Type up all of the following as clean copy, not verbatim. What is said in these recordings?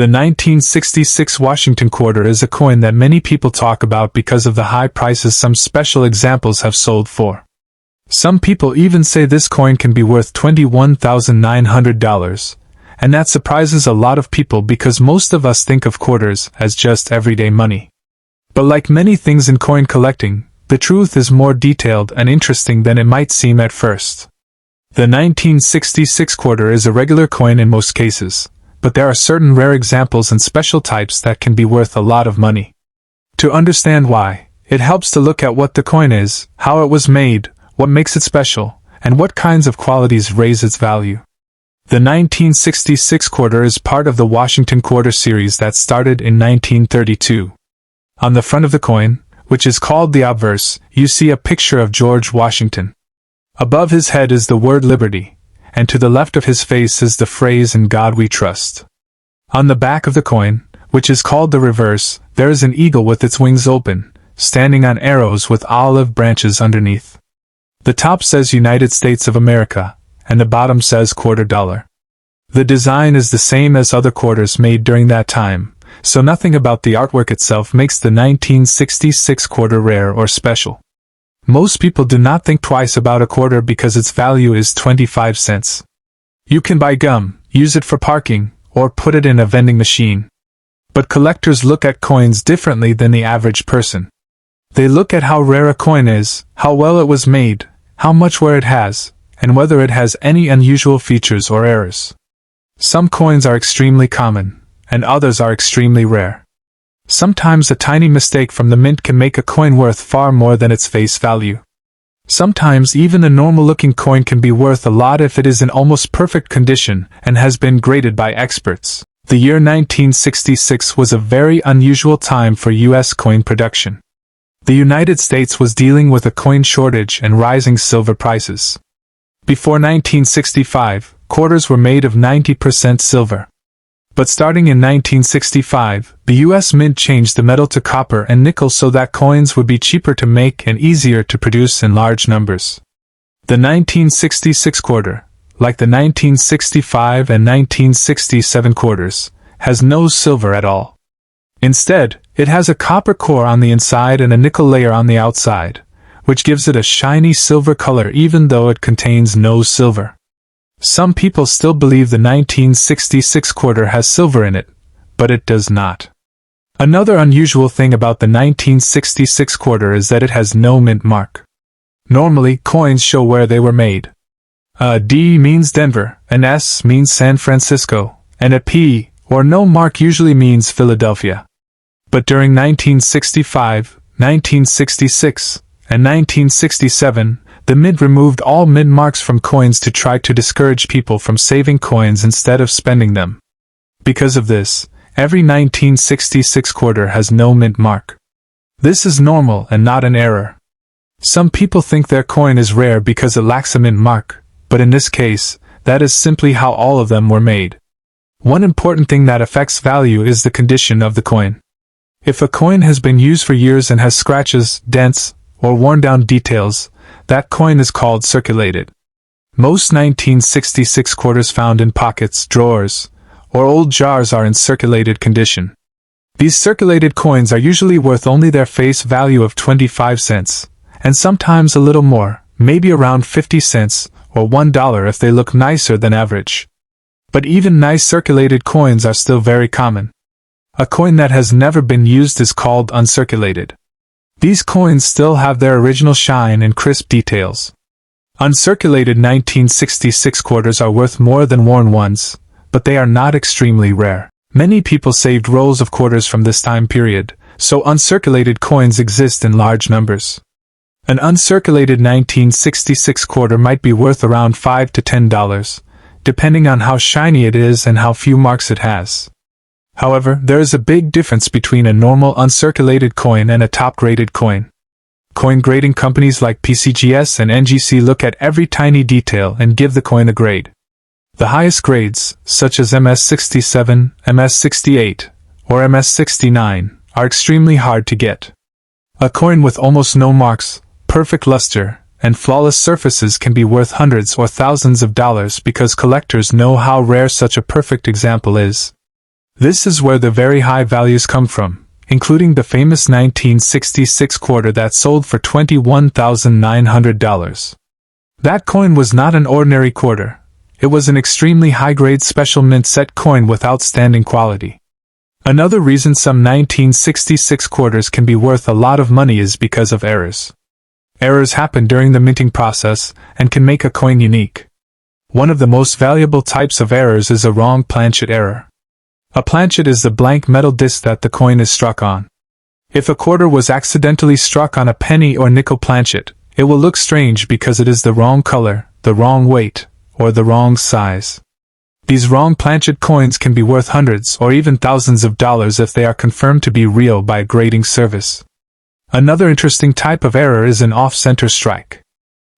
The 1966 Washington quarter is a coin that many people talk about because of the high prices some special examples have sold for. Some people even say this coin can be worth $21,900, and that surprises a lot of people because most of us think of quarters as just everyday money. But like many things in coin collecting, the truth is more detailed and interesting than it might seem at first. The 1966 quarter is a regular coin in most cases, but there are certain rare examples and special types that can be worth a lot of money. To understand why, it helps to look at what the coin is, how it was made, what makes it special, and what kinds of qualities raise its value. The 1966 quarter is part of the Washington quarter series that started in 1932. On the front of the coin, which is called the obverse, you see a picture of George Washington. Above his head is the word liberty, and to the left of his face is the phrase "In God We Trust." On the back of the coin, which is called the reverse, there is an eagle with its wings open, standing on arrows with olive branches underneath. The top says United States of America, and the bottom says $quarter. The design is the same as other quarters made during that time, so nothing about the artwork itself makes the 1966 quarter rare or special. Most people do not think twice about a quarter because its value is 25 cents. You can buy gum, use it for parking, or put it in a vending machine. But collectors look at coins differently than the average person. They look at how rare a coin is, how well it was made, how much wear it has, and whether it has any unusual features or errors. Some coins are extremely common, and others are extremely rare. Sometimes a tiny mistake from the mint can make a coin worth far more than its face value. Sometimes even a normal-looking coin can be worth a lot if it is in almost perfect condition and has been graded by experts. The year 1966 was a very unusual time for U.S. coin production. The United States was dealing with a coin shortage and rising silver prices. Before 1965, quarters were made of 90% silver. But starting in 1965, the U.S. Mint changed the metal to copper and nickel so that coins would be cheaper to make and easier to produce in large numbers. The 1966 quarter, like the 1965 and 1967 quarters, has no silver at all. Instead, it has a copper core on the inside and a nickel layer on the outside, which gives it a shiny silver color even though it contains no silver. Some people still believe the 1966 quarter has silver in it, but it does not. Another unusual thing about the 1966 quarter is that it has no mint mark. Normally, coins show where they were made. A D means Denver, an S means San Francisco, and a P, or no mark usually means Philadelphia. But during 1965, 1966, and 1967, the Mint removed all mint marks from coins to try to discourage people from saving coins instead of spending them. Because of this, every 1966 quarter has no mint mark. This is normal and not an error. Some people think their coin is rare because it lacks a mint mark, but in this case, that is simply how all of them were made. One important thing that affects value is the condition of the coin. If a coin has been used for years and has scratches, dents, or worn-down details, that coin is called circulated. Most 1966 quarters found in pockets, drawers, or old jars are in circulated condition. These circulated coins are usually worth only their face value of 25 cents, and sometimes a little more, maybe around 50 cents, or $1 if they look nicer than average. But even nice circulated coins are still very common. A coin that has never been used is called uncirculated. These coins still have their original shine and crisp details. Uncirculated 1966 quarters are worth more than worn ones, but they are not extremely rare. Many people saved rolls of quarters from this time period, so uncirculated coins exist in large numbers. An uncirculated 1966 quarter might be worth around $5 to $10, depending on how shiny it is and how few marks it has. However, there is a big difference between a normal uncirculated coin and a top-graded coin. Coin grading companies like PCGS and NGC look at every tiny detail and give the coin a grade. The highest grades, such as MS67, MS68, or MS69, are extremely hard to get. A coin with almost no marks, perfect luster, and flawless surfaces can be worth hundreds or thousands of dollars because collectors know how rare such a perfect example is. This is where the very high values come from, including the famous 1966 quarter that sold for $21,900. That coin was not an ordinary quarter. It was an extremely high-grade special mint set coin with outstanding quality. Another reason some 1966 quarters can be worth a lot of money is because of errors. Errors happen during the minting process and can make a coin unique. One of the most valuable types of errors is a wrong planchet error. A planchet is the blank metal disc that the coin is struck on. If a quarter was accidentally struck on a penny or nickel planchet, it will look strange because it is the wrong color, the wrong weight, or the wrong size. These wrong planchet coins can be worth hundreds or even thousands of dollars if they are confirmed to be real by a grading service. Another interesting type of error is an off-center strike.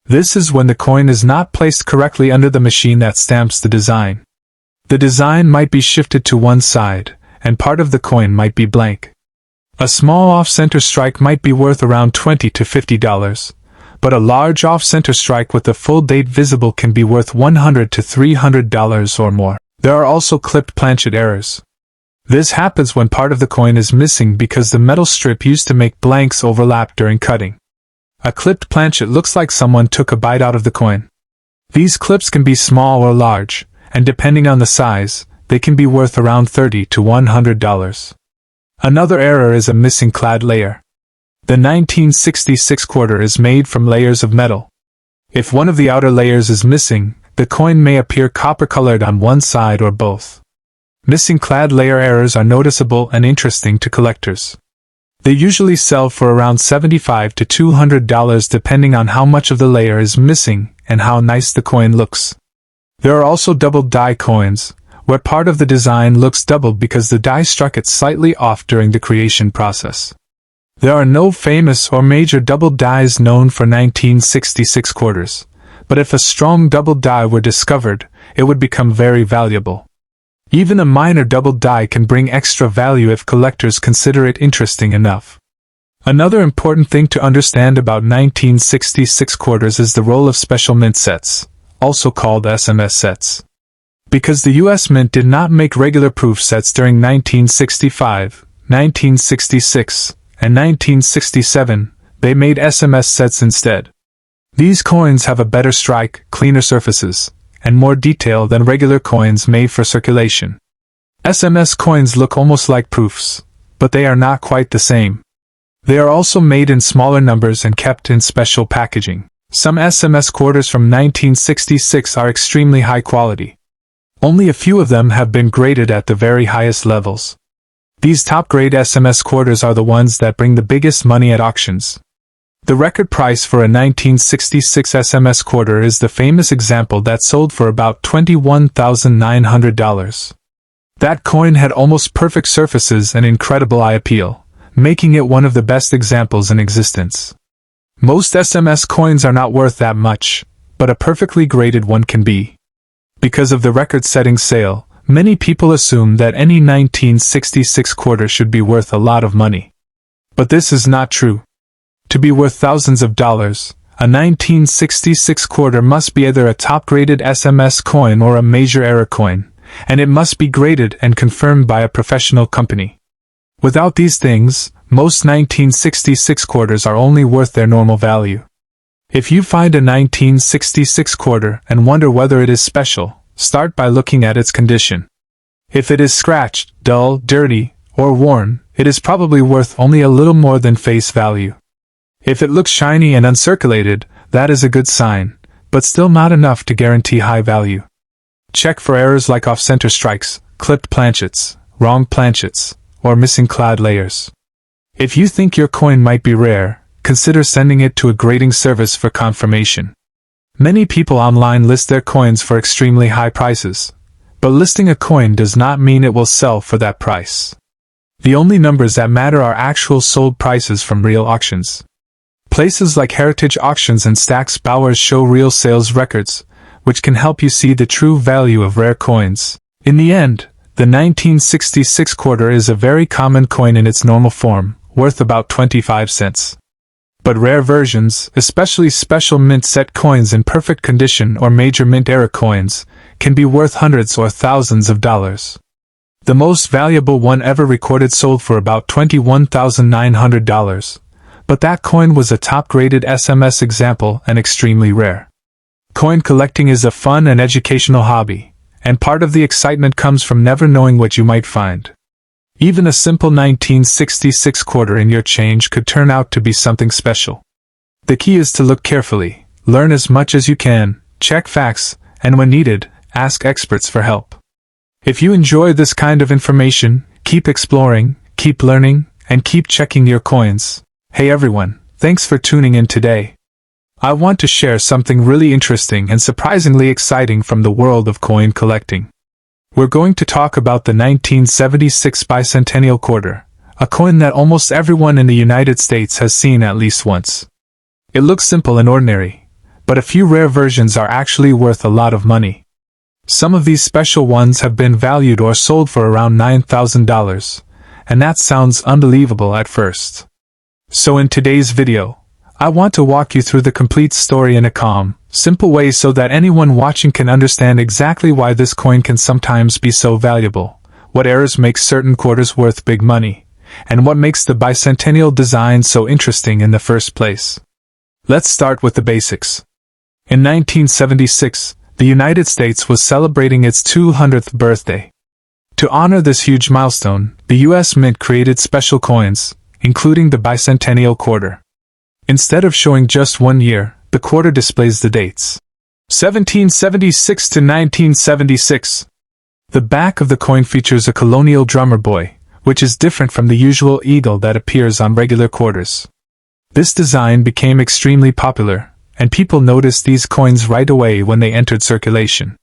This is when the coin is not placed correctly under the machine that stamps the design. The design might be shifted to one side, and part of the coin might be blank. A small off-center strike might be worth around $20 to $50. But a large off-center strike with the full date visible can be worth $100 to $300 or more. There are also clipped planchet errors. This happens when part of the coin is missing because the metal strip used to make blanks overlap during cutting. A clipped planchet looks like someone took a bite out of the coin. These clips can be small or large, and depending on the size, they can be worth around $30 to $100. Another error is a missing clad layer. The 1966 quarter is made from layers of metal. If one of the outer layers is missing, the coin may appear copper-colored on one side or both. Missing clad layer errors are noticeable and interesting to collectors. They usually sell for around $75 to $200 depending on how much of the layer is missing and how nice the coin looks. There are also doubled die coins, where part of the design looks doubled because the die struck it slightly off during the creation process. There are no famous or major double dies known for 1966 quarters, but if a strong double die were discovered, it would become very valuable. Even a minor double die can bring extra value if collectors consider it interesting enough. Another important thing to understand about 1966 quarters is the role of special mint sets, also called SMS sets. Because the U.S. Mint did not make regular proof sets during 1965, 1966, and 1967, they made SMS sets instead. These coins have a better strike, cleaner surfaces, and more detail than regular coins made for circulation. SMS coins look almost like proofs, but they are not quite the same. They are also made in smaller numbers and kept in special packaging. Some SMS quarters from 1966 are extremely high quality. Only a few of them have been graded at the very highest levels. These top-grade SMS quarters are the ones that bring the biggest money at auctions. The record price for a 1966 SMS quarter is the famous example that sold for about $21,900. That coin had almost perfect surfaces and incredible eye appeal, making it one of the best examples in existence. Most SMS coins are not worth that much, but a perfectly graded one can be. Because of the record-setting sale, many people assume that any 1966 quarter should be worth a lot of money. But this is not true. To be worth thousands of dollars, a 1966 quarter must be either a top-graded SMS coin or a major error coin, and it must be graded and confirmed by a professional company. Without these things, most 1966 quarters are only worth their normal value. If you find a 1966 quarter and wonder whether it is special, start by looking at its condition. If it is scratched, dull, dirty, or worn, it is probably worth only a little more than face value. If it looks shiny and uncirculated, that is a good sign, but still not enough to guarantee high value. Check for errors like off-center strikes, clipped planchets, wrong planchets, or missing clad layers. If you think your coin might be rare, consider sending it to a grading service for confirmation. Many people online list their coins for extremely high prices, but listing a coin does not mean it will sell for that price. The only numbers that matter are actual sold prices from real auctions. Places like Heritage Auctions and Stack's Bowers show real sales records, which can help you see the true value of rare coins. In the end, the 1966 quarter is a very common coin in its normal form, worth about 25 cents. But rare versions, especially special mint set coins in perfect condition or major mint era coins, can be worth hundreds or thousands of dollars. The most valuable one ever recorded sold for about $21,900, but that coin was a top-graded SMS example and extremely rare. Coin collecting is a fun and educational hobby, and part of the excitement comes from never knowing what you might find. Even a simple 1966 quarter in your change could turn out to be something special. The key is to look carefully, learn as much as you can, check facts, and when needed, ask experts for help. If you enjoy this kind of information, keep exploring, keep learning, and keep checking your coins. Hey everyone, thanks for tuning in today. I want to share something really interesting and surprisingly exciting from the world of coin collecting. We're going to talk about the 1976 Bicentennial quarter, a coin that almost everyone in the United States has seen at least once. It looks simple and ordinary, but a few rare versions are actually worth a lot of money. Some of these special ones have been valued or sold for around $9,000, and that sounds unbelievable at first. So in today's video, I want to walk you through the complete story in a calm, simple way so that anyone watching can understand exactly why this coin can sometimes be so valuable, what errors make certain quarters worth big money, and what makes the bicentennial design so interesting in the first place. Let's start with the basics. In 1976, the United States was celebrating its 200th birthday. To honor this huge milestone, the U.S. Mint created special coins, including the Bicentennial quarter. Instead of showing just 1 year, the quarter displays the dates. 1776 to 1976. The back of the coin features a colonial drummer boy, which is different from the usual eagle that appears on regular quarters. This design became extremely popular, and people noticed these coins right away when they entered circulation.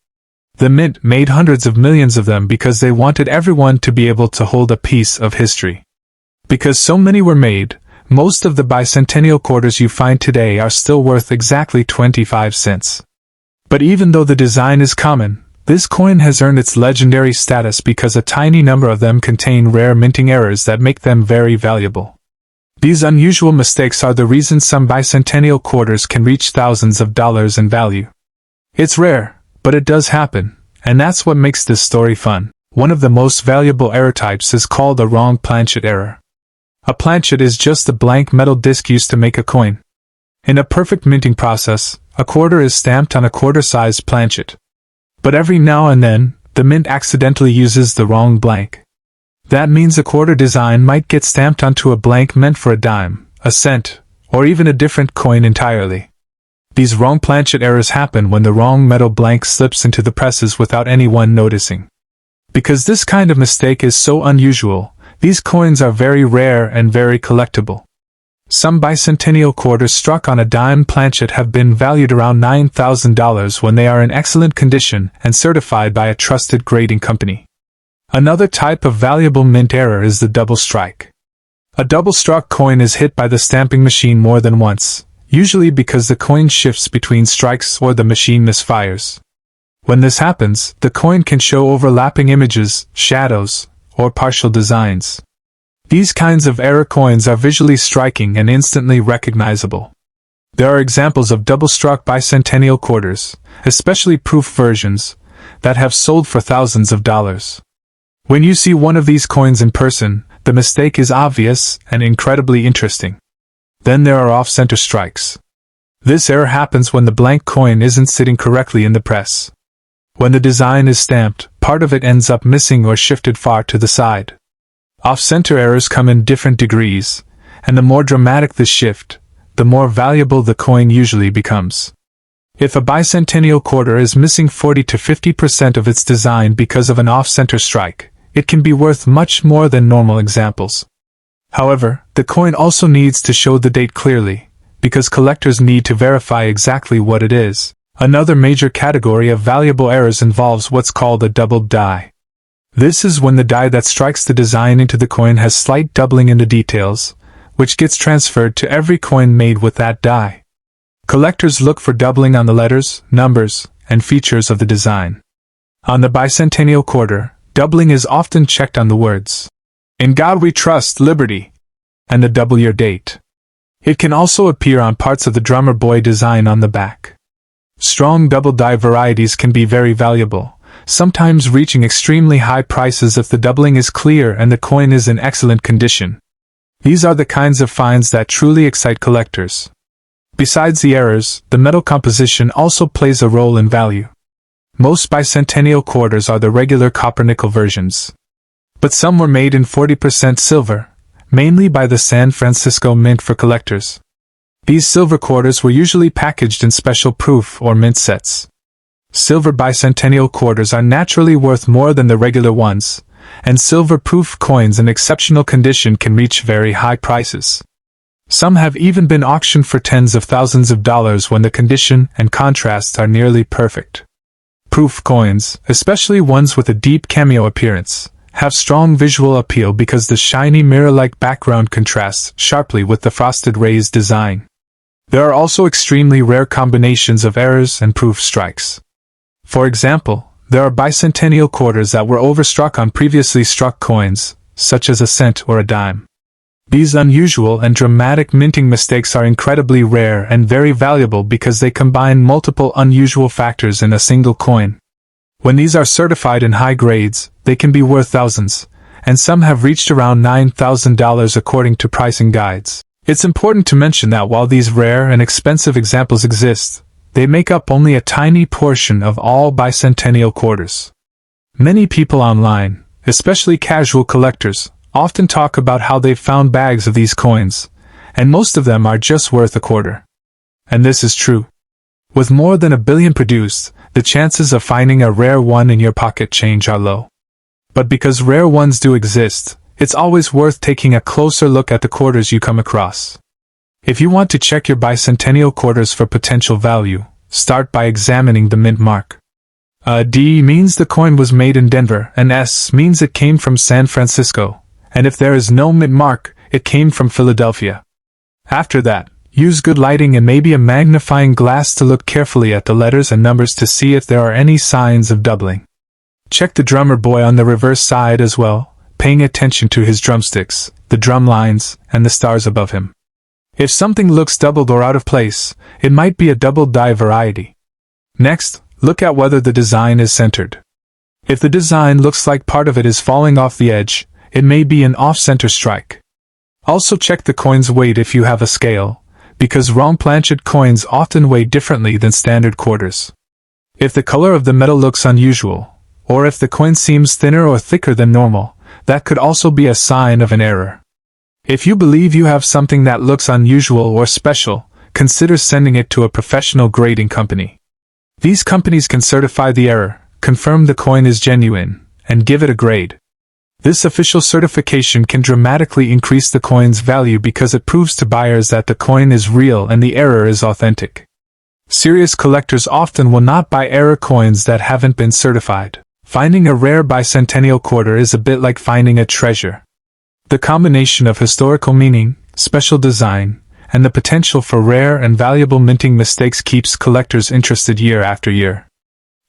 The Mint made hundreds of millions of them because they wanted everyone to be able to hold a piece of history. Because so many were made, most of the bicentennial quarters you find today are still worth exactly 25 cents. But even though the design is common, this coin has earned its legendary status because a tiny number of them contain rare minting errors that make them very valuable. These unusual mistakes are the reason some bicentennial quarters can reach thousands of dollars in value. It's rare, but it does happen, and that's what makes this story fun. One of the most valuable error types is called a wrong planchet error. A planchet is just a blank metal disc used to make a coin. In a perfect minting process, a quarter is stamped on a quarter-sized planchet. But every now and then, the mint accidentally uses the wrong blank. That means a quarter design might get stamped onto a blank meant for a dime, a cent, or even a different coin entirely. These wrong planchet errors happen when the wrong metal blank slips into the presses without anyone noticing. Because this kind of mistake is so unusual, these coins are very rare and very collectible. Some bicentennial quarters struck on a dime planchet have been valued around $9,000 when they are in excellent condition and certified by a trusted grading company. Another type of valuable mint error is the double strike. A double-struck coin is hit by the stamping machine more than once, usually because the coin shifts between strikes or the machine misfires. When this happens, the coin can show overlapping images, shadows, or partial designs. These kinds of error coins are visually striking and instantly recognizable. There are examples of double-struck bicentennial quarters, especially proof versions, that have sold for thousands of dollars. When you see one of these coins in person, the mistake is obvious and incredibly interesting. Then there are off-center strikes. This error happens when the blank coin isn't sitting correctly in the press. When the design is stamped, part of it ends up missing or shifted far to the side. Off-center errors come in different degrees, and the more dramatic the shift, the more valuable the coin usually becomes. If a bicentennial quarter is missing 40 to 50% of its design because of an off-center strike, it can be worth much more than normal examples. However, the coin also needs to show the date clearly, because collectors need to verify exactly what it is. Another major category of valuable errors involves what's called a doubled die. This is when the die that strikes the design into the coin has slight doubling in the details, which gets transferred to every coin made with that die. Collectors look for doubling on the letters, numbers, and features of the design. On the bicentennial quarter, doubling is often checked on the words, "In God We Trust, Liberty," and the double year date. It can also appear on parts of the drummer boy design on the back. Strong double die varieties can be very valuable, sometimes reaching extremely high prices if the doubling is clear and the coin is in excellent condition. These are the kinds of finds that truly excite collectors. Besides the errors, the metal composition also plays a role in value. Most bicentennial quarters are the regular copper-nickel versions. But some were made in 40% silver, mainly by the San Francisco Mint for collectors. These silver quarters were usually packaged in special proof or mint sets. Silver bicentennial quarters are naturally worth more than the regular ones, and silver-proof coins in exceptional condition can reach very high prices. Some have even been auctioned for tens of thousands of dollars when the condition and contrast are nearly perfect. Proof coins, especially ones with a deep cameo appearance, have strong visual appeal because the shiny mirror-like background contrasts sharply with the frosted rays design. There are also extremely rare combinations of errors and proof strikes. For example, there are bicentennial quarters that were overstruck on previously struck coins, such as a cent or a dime. These unusual and dramatic minting mistakes are incredibly rare and very valuable because they combine multiple unusual factors in a single coin. When these are certified in high grades, they can be worth thousands, and some have reached around $9,000 according to pricing guides. It's important to mention that while these rare and expensive examples exist, they make up only a tiny portion of all bicentennial quarters. Many people online, especially casual collectors, often talk about how they've found bags of these coins, and most of them are just worth a quarter. And this is true. With more than 1 billion produced, the chances of finding a rare one in your pocket change are low. But because rare ones do exist, it's always worth taking a closer look at the quarters you come across. If you want to check your bicentennial quarters for potential value, start by examining the mint mark. A D means the coin was made in Denver, and S means it came from San Francisco, and if there is no mint mark, it came from Philadelphia. After that, use good lighting and maybe a magnifying glass to look carefully at the letters and numbers to see if there are any signs of doubling. Check the drummer boy on the reverse side as well, paying attention to his drumsticks, the drum lines, and the stars above him. If something looks doubled or out of place, it might be a double die variety. Next, look at whether the design is centered. If the design looks like part of it is falling off the edge, it may be an off-center strike. Also check the coin's weight if you have a scale, because wrong planchet coins often weigh differently than standard quarters. If the color of the metal looks unusual, or if the coin seems thinner or thicker than normal, that could also be a sign of an error. If you believe you have something that looks unusual or special, consider sending it to a professional grading company. These companies can certify the error, confirm the coin is genuine, and give it a grade. This official certification can dramatically increase the coin's value because it proves to buyers that the coin is real and the error is authentic. Serious collectors often will not buy error coins that haven't been certified. Finding a rare bicentennial quarter is a bit like finding a treasure. The combination of historical meaning, special design, and the potential for rare and valuable minting mistakes keeps collectors interested year after year.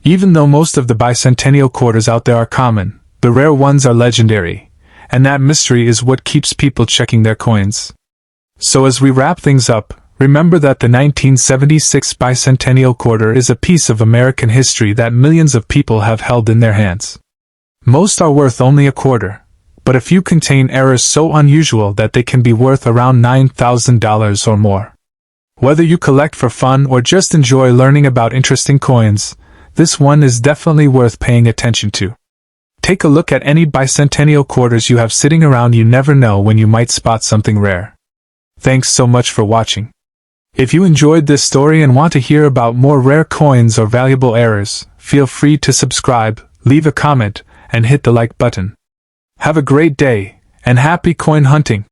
Even though most of the bicentennial quarters out there are common, the rare ones are legendary, and that mystery is what keeps people checking their coins. So as we wrap things up, remember that the 1976 bicentennial quarter is a piece of American history that millions of people have held in their hands. Most are worth only a quarter, but a few contain errors so unusual that they can be worth around $9,000 or more. Whether you collect for fun or just enjoy learning about interesting coins, this one is definitely worth paying attention to. Take a look at any bicentennial quarters you have sitting around. You never know when you might spot something rare. Thanks so much for watching. If you enjoyed this story and want to hear about more rare coins or valuable errors, feel free to subscribe, leave a comment, and hit the like button. Have a great day, and happy coin hunting!